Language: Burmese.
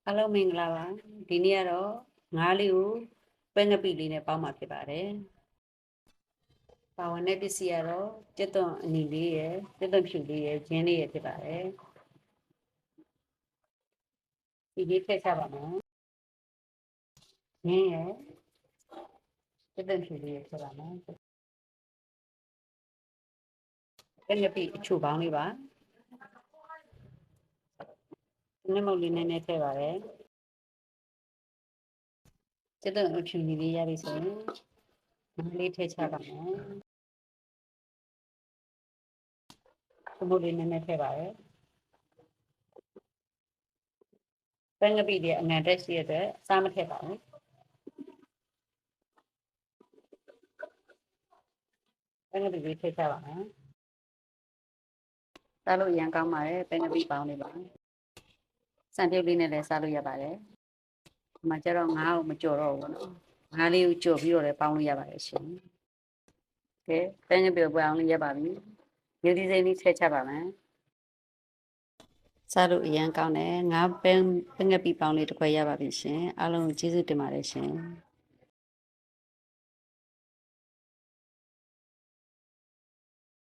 အားလုံးမင်္ဂလာပါဒီနေ့ကတော့ငါးလေးကိုပဲငပိလေးနဲ့ပေါင်းမှာဖြစ်ပါတယ်ပါဝင်တဲ့ပစ္စည်းကတော့ကြက်သွန်အနီလေးရယ်ကြက်သွန်ဖြူလေးရယ်ဂျင်းလေးရယ်ဖြစ်ပါတယ်ဒီလေးထည့်ချပါမယ်ဂျင်းရယ်ကြက်သွန်ဖြူလေးရယ်ထည့်ပါမယ်ပဲငပိအချိုပေါင်းလေးပါနည်းမုတ်လေးနည်းနည်းထည့်ပါတယ်ကြက်သွန်အဖြူလေးရပြီဆိုရင်ငါးလေးထည့်ချပါမယ်မုတ်လေးနည်းနည်းထည့်ပါတယ်ပဲငပိလေးအငံတက်ရှိရတဲ့စားမထည့်ပါဘူးပဲငပိလေးထည့်ချပါမယ်စားလို့ရန်ကောင်းပါတယ်ပဲငပိပေါင်းလေးပါစံပြုတ်လေးနဲ့လည်းစားလို့ရပါတယ်ဒီမှာကျတော့ငါးကိုမကြော်တော့ဘူးနော်ငါးလေးကိုကြော်ပြီးတော့လည်းပေါင်းလို့ရပါတယ်ရှင်ကဲပဲငပိပေါင်းလေးရပါပြီမျိုးဒီစိမ်းလေးထည့်ချပါမယ်စားလို့အရန်ကောင်းတယ်ငါးပဲငပိပေါင်းလေးတစ်ခွက်ရပါပြီရှင်အားလုံးကျေးဇူးတင်ပါတယ်ရှင်